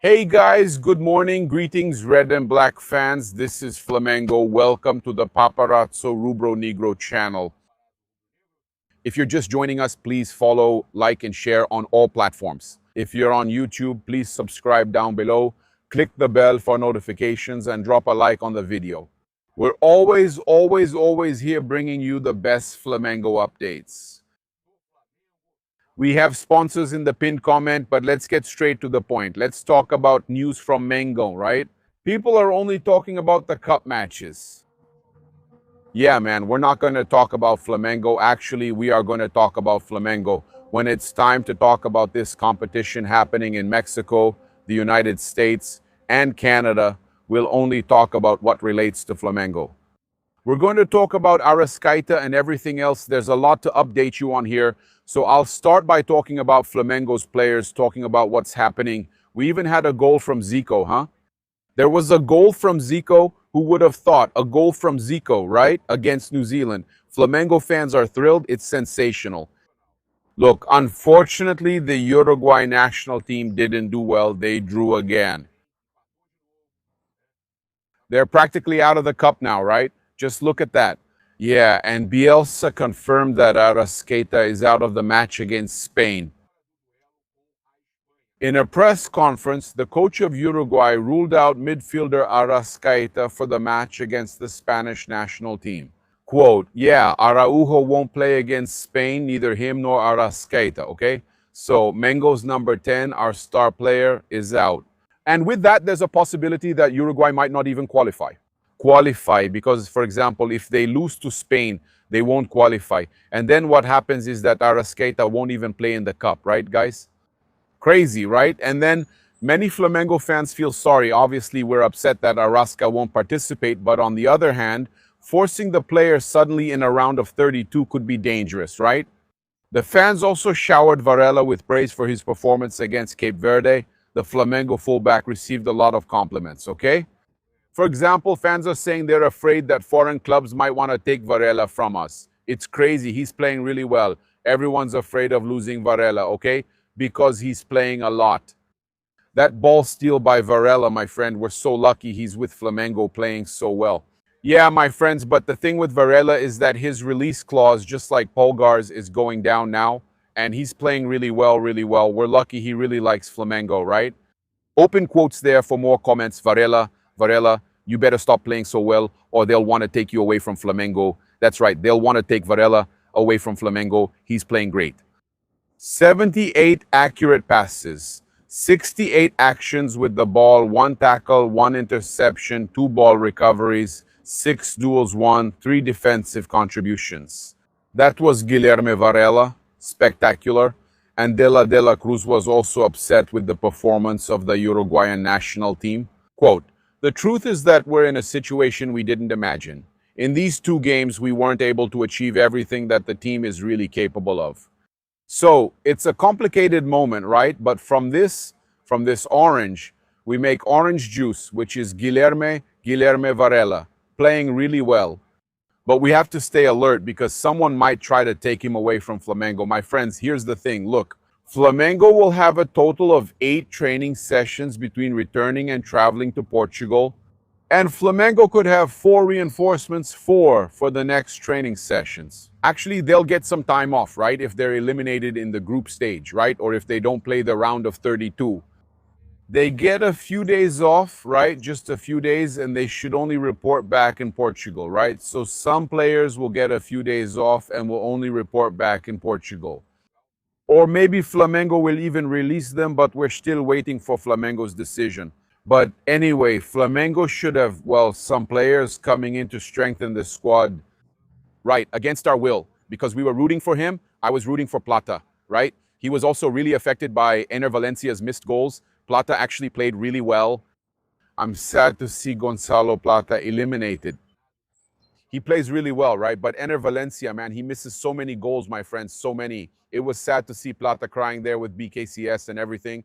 Hey guys, good morning. Greetings, red and black fans. This is Flamengo. Welcome to the Paparazzo Rubro Negro channel. If you're just joining us, please follow, like, and share on all platforms. If you're on YouTube, please subscribe down below, click the bell for notifications, and drop a like on the video. We're always here bringing you the best Flamengo updates. We have sponsors in the pinned comment, but let's get straight to the point. Let's talk about news from Mengo, right? People are only talking about the cup matches. Yeah, man, we're not going to talk about Flamengo. Actually, we are going to talk about Flamengo when it's time to talk about this competition happening in Mexico, the United States, and Canada. We'll only talk about what relates to Flamengo. We're going to talk about Arrascaeta and everything else. There's a lot to update you on here. So I'll start by talking about Flamengo's players, talking about what's happening. We even had a goal from Zico, huh? There was a goal from Zico. Who would have thought? A goal from Zico, right? Against New Zealand. Flamengo fans are thrilled. It's sensational. Look, unfortunately, the Uruguay national team didn't do well. They drew again. They're practically out of the cup now, right? Just look at that. Yeah, and Bielsa confirmed that Arrascaeta is out of the match against Spain. In a press conference, the coach of Uruguay ruled out midfielder Arrascaeta for the match against the Spanish national team. Quote, yeah, Araujo won't play against Spain, neither him nor Arrascaeta, okay? So Mengo's number 10, our star player, is out. And with that, there's a possibility that Uruguay might not even qualify. Because, for example, if they lose to Spain, they won't qualify. And then what happens is that Arrascaeta won't even play in the cup, right, guys? Crazy, right? And then many Flamengo fans feel sorry. Obviously, we're upset that Arrasca won't participate. But on the other hand, forcing the player suddenly in a round of 32 could be dangerous, right? The fans also showered Varela with praise for his performance against Cape Verde. The Flamengo fullback received a lot of compliments, okay? For example, fans are saying they're afraid that foreign clubs might want to take Varela from us. It's crazy. He's playing really well. Everyone's afraid of losing Varela, okay? Because he's playing a lot. That ball steal by Varela, my friend, we're so lucky he's with Flamengo playing so well. Yeah, my friends, but the thing with Varela is that his release clause, just like Pulgar's, is going down now. And he's playing really well, really well. We're lucky he really likes Flamengo, right? Open quotes there for more comments. Varela, you better stop playing so well or they'll want to take you away from Flamengo. That's right, they'll want to take Varela away from Flamengo. He's playing great. 78 accurate passes, 68 actions with the ball, 1 tackle, 1 interception, 2 ball recoveries, 6 duels won, 3 defensive contributions. That was Guilherme Varela, spectacular. And De La Cruz was also upset with the performance of the Uruguayan national team. Quote, the truth is that we're in a situation we didn't imagine. In these 2 games, we weren't able to achieve everything that the team is really capable of. So it's a complicated moment, right? But from this orange, we make orange juice, which is Guilherme Varela, playing really well. But we have to stay alert because someone might try to take him away from Flamengo. My friends, here's the thing. Look, Flamengo will have a total of 8 training sessions between returning and traveling to Portugal. And Flamengo could have 4 reinforcements, 4 for the next training sessions. Actually, they'll get some time off, right? If they're eliminated in the group stage, right? Or if they don't play the round of 32. They get a few days off, right? Just a few days, and they should only report back in Portugal, right? So some players will get a few days off and will only report back in Portugal. Or maybe Flamengo will even release them, but we're still waiting for Flamengo's decision. But anyway, Flamengo should have, some players coming in to strengthen the squad, right, against our will. Because we were rooting for him, I was rooting for Plata, right? He was also really affected by Ener Valencia's missed goals. Plata actually played really well. I'm sad to see Gonzalo Plata eliminated. He plays really well, right? But Ener Valencia, man, he misses so many goals, my friends, so many. It was sad to see Plata crying there with BKCS and everything.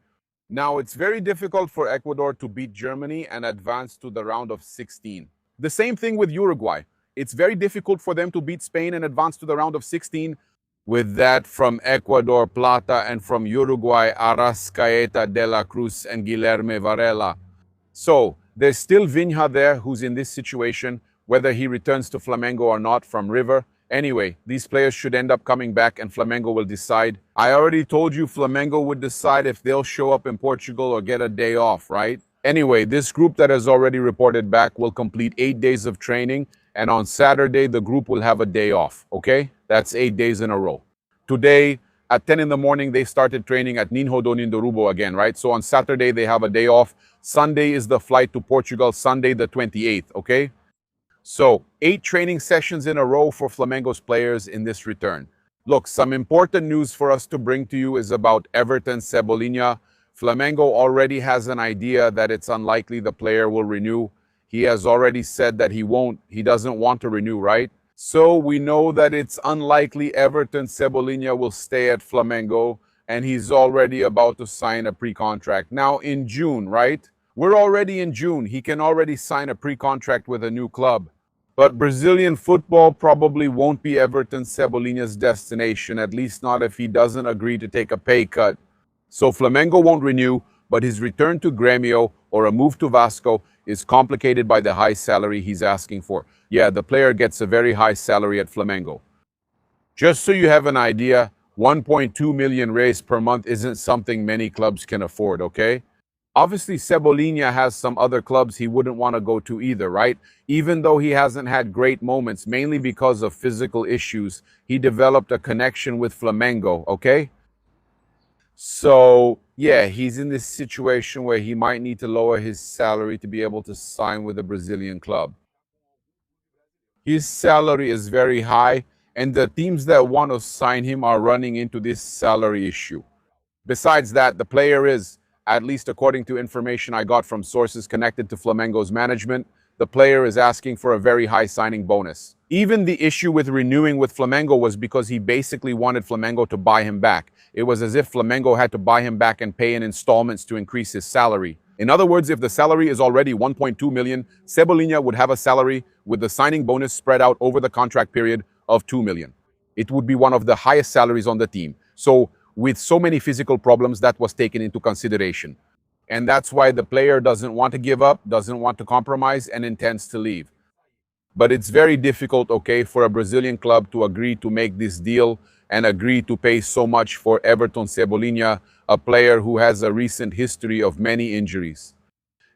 Now, it's very difficult for Ecuador to beat Germany and advance to the round of 16. The same thing with Uruguay. It's very difficult for them to beat Spain and advance to the round of 16. With that from Ecuador, Plata, and from Uruguay, Arrascaeta, De La Cruz, and Guilherme Varela. So there's still Vinha there, who's in this situation, whether he returns to Flamengo or not from River. Anyway, these players should end up coming back and Flamengo will decide. I already told you Flamengo would decide if they'll show up in Portugal or get a day off, right? Anyway, this group that has already reported back will complete 8 days of training, and on Saturday, the group will have a day off, okay? That's 8 days in a row. Today, at 10 in the morning, they started training at Ninho do Nindorubo again, right? So on Saturday, they have a day off. Sunday is the flight to Portugal, Sunday the 28th, okay? So 8 training sessions in a row for Flamengo's players in this return. Look, some important news for us to bring to you is about Everton Cebolinha. Flamengo already has an idea that it's unlikely the player will renew. He has already said that he doesn't want to renew, right? So we know that it's unlikely Everton Cebolinha will stay at Flamengo, and he's already about to sign a pre-contract. Now in June, right? We're already in June. He can already sign a pre-contract with a new club. But Brazilian football probably won't be Everton Cebolinha's destination, at least not if he doesn't agree to take a pay cut. So Flamengo won't renew, but his return to Grêmio or a move to Vasco is complicated by the high salary he's asking for. Yeah, the player gets a very high salary at Flamengo. Just so you have an idea, 1.2 million reais per month isn't something many clubs can afford, okay? Obviously, Cebolinha has some other clubs he wouldn't want to go to either, right? Even though he hasn't had great moments, mainly because of physical issues, he developed a connection with Flamengo, okay? So, yeah, he's in this situation where he might need to lower his salary to be able to sign with a Brazilian club. His salary is very high, and the teams that want to sign him are running into this salary issue. Besides that, the player is, at least according to information I got from sources connected to Flamengo's management, the player is asking for a very high signing bonus. Even the issue with renewing with Flamengo was because he basically wanted Flamengo to buy him back. It was as if Flamengo had to buy him back and pay in installments to increase his salary. In other words, if the salary is already 1.2 million, Cebolinha would have a salary with the signing bonus spread out over the contract period of 2 million. It would be one of the highest salaries on the team. So, with so many physical problems, that was taken into consideration. And that's why the player doesn't want to give up, doesn't want to compromise, and intends to leave. But it's very difficult, okay, for a Brazilian club to agree to make this deal and agree to pay so much for Everton Cebolinha, a player who has a recent history of many injuries.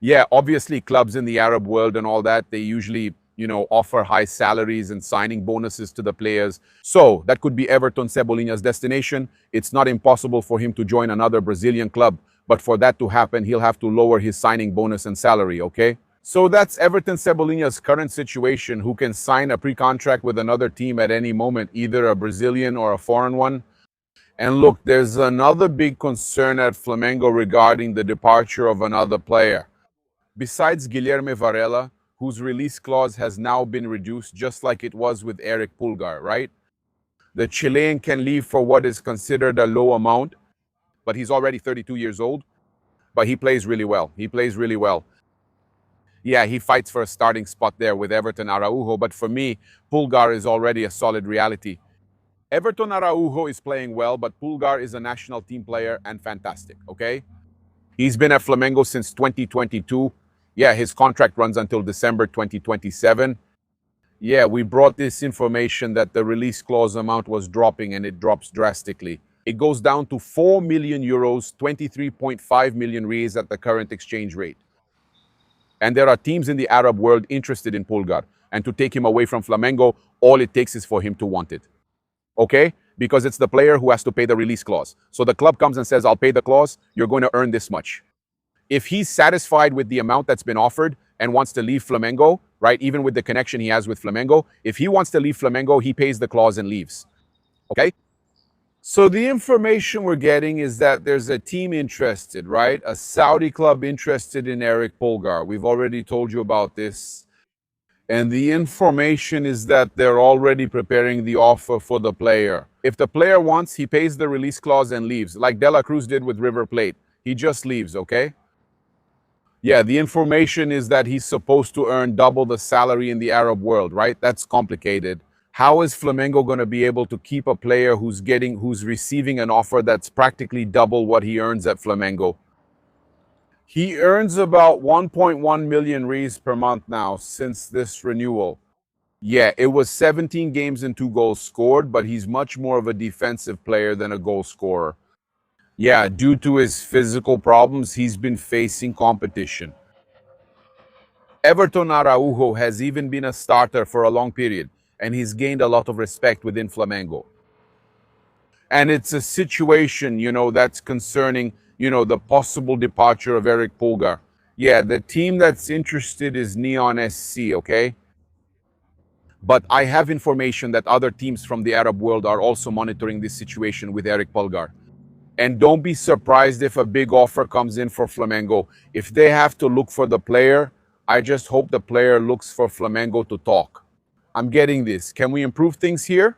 Yeah, obviously clubs in the Arab world and all that, they usually, offer high salaries and signing bonuses to the players. So that could be Everton Cebolinha's destination. It's not impossible for him to join another Brazilian club, but for that to happen, he'll have to lower his signing bonus and salary, okay? So that's Everton Cebolinha's current situation, who can sign a pre-contract with another team at any moment, either a Brazilian or a foreign one. And look, there's another big concern at Flamengo regarding the departure of another player. Besides Guilherme Varela, whose release clause has now been reduced just like it was with Eric Pulgar, right? The Chilean can leave for what is considered a low amount, but he's already 32 years old. But he plays really well. He plays really well. Yeah, he fights for a starting spot there with Everton Araujo, but for me, Pulgar is already a solid reality. Everton Araujo is playing well, but Pulgar is a national team player and fantastic, okay? He's been at Flamengo since 2022. Yeah, his contract runs until December 2027. Yeah, we brought this information that the release clause amount was dropping, and it drops drastically. It goes down to 4 million euros, 23.5 million reais at the current exchange rate. And there are teams in the Arab world interested in Pulgar. And to take him away from Flamengo, all it takes is for him to want it. Okay? Because it's the player who has to pay the release clause. So the club comes and says, I'll pay the clause, you're going to earn this much. If he's satisfied with the amount that's been offered and wants to leave Flamengo, right, even with the connection he has with Flamengo, if he wants to leave Flamengo, he pays the clause and leaves. Okay? So the information we're getting is that there's a team interested, right? A Saudi club interested in Eric Pulgar. We've already told you about this. And the information is that they're already preparing the offer for the player. If the player wants, he pays the release clause and leaves, like De La Cruz did with River Plate. He just leaves, okay? Yeah, the information is that he's supposed to earn double the salary in the Arab world, right? That's complicated. How is Flamengo going to be able to keep a player who's receiving an offer that's practically double what he earns at Flamengo? He earns about 1.1 million reais per month now since this renewal. Yeah, it was 17 games and 2 goals scored, but he's much more of a defensive player than a goal scorer. Yeah, due to his physical problems, he's been facing competition. Everton Araujo has even been a starter for a long period, and he's gained a lot of respect within Flamengo. And it's a situation, that's concerning, the possible departure of Eric Pulgar. Yeah, the team that's interested is Neon SC, okay? But I have information that other teams from the Arab world are also monitoring this situation with Eric Pulgar. And don't be surprised if a big offer comes in for Flamengo. If they have to look for the player, I just hope the player looks for Flamengo to talk. I'm getting this. Can we improve things here?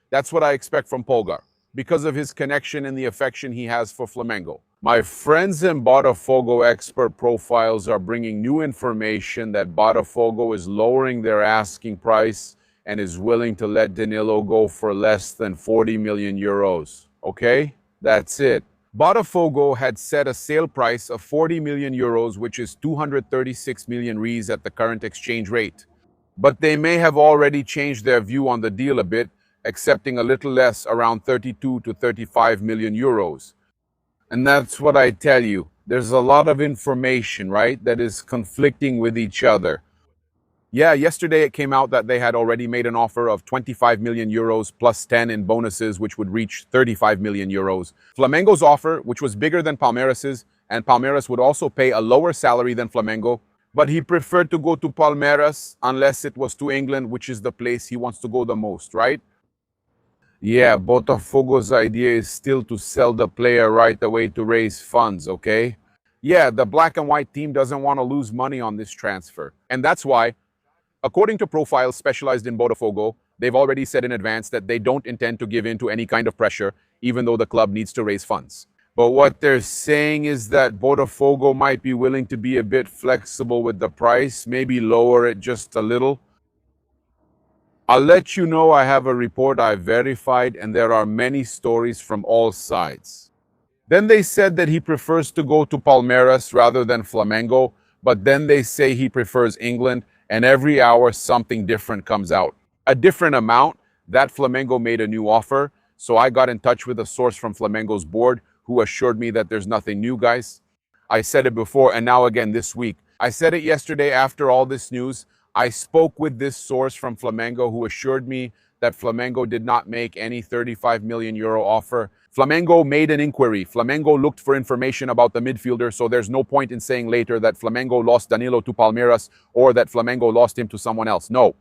That's what I expect from Pulgar, because of his connection and the affection he has for Flamengo. My friends in Botafogo expert profiles are bringing new information that Botafogo is lowering their asking price and is willing to let Danilo go for less than 40 million euros. Okay? That's it. Botafogo had set a sale price of 40 million euros, which is 236 million reais at the current exchange rate. But they may have already changed their view on the deal a bit, accepting a little less, around 32 to 35 million euros. And that's what I tell you. There's a lot of information, right, that is conflicting with each other. Yeah, yesterday it came out that they had already made an offer of 25 million euros plus 10 in bonuses, which would reach 35 million euros. Flamengo's offer, which was bigger than Palmeiras', and Palmeiras would also pay a lower salary than Flamengo, but he preferred to go to Palmeiras unless it was to England, which is the place he wants to go the most, right? Yeah, Botafogo's idea is still to sell the player right away to raise funds, okay? Yeah, the black and white team doesn't want to lose money on this transfer. And that's why, according to profiles specialized in Botafogo, they've already said in advance that they don't intend to give in to any kind of pressure, even though the club needs to raise funds. But what they're saying is that Botafogo might be willing to be a bit flexible with the price, maybe lower it just a little. I'll let you know. I have a report I've verified, and there are many stories from all sides. Then they said that he prefers to go to Palmeiras rather than Flamengo, but then they say he prefers England, and every hour something different comes out. A different amount. That Flamengo made a new offer, so I got in touch with a source from Flamengo's board who assured me that there's nothing new, guys. I said it before and now again this week. I said it yesterday after all this news. I spoke with this source from Flamengo who assured me that Flamengo did not make any 35 million euro offer. Flamengo made an inquiry. Flamengo looked for information about the midfielder, so there's no point in saying later that Flamengo lost Danilo to Palmeiras or that Flamengo lost him to someone else. No.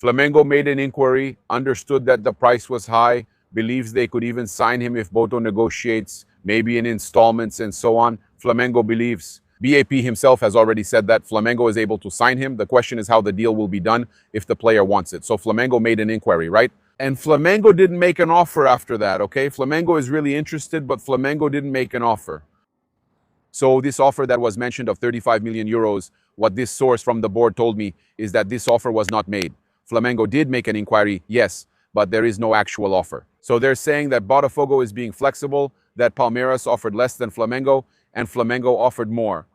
Flamengo made an inquiry, understood that the price was high, believes they could even sign him if Boto negotiates, maybe in installments and so on. Flamengo believes. BAP himself has already said that Flamengo is able to sign him. The question is how the deal will be done if the player wants it. So Flamengo made an inquiry, right? And Flamengo didn't make an offer after that, okay? Flamengo is really interested, but Flamengo didn't make an offer. So this offer that was mentioned of 35 million euros, what this source from the board told me is that this offer was not made. Flamengo did make an inquiry, yes, but there is no actual offer. So they're saying that Botafogo is being flexible, that Palmeiras offered less than Flamengo, and Flamengo offered more.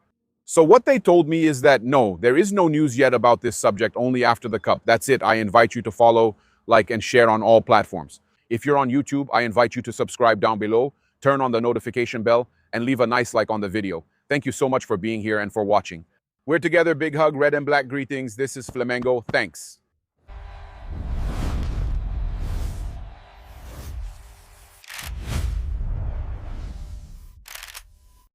So what they told me is that no, there is no news yet about this subject, only after the cup. That's it. I invite you to follow, like, and share on all platforms. If you're on YouTube, I invite you to subscribe down below, turn on the notification bell, and leave a nice like on the video. Thank you so much for being here and for watching. We're together. Big hug, red and black greetings. This is Flamengo. Thanks.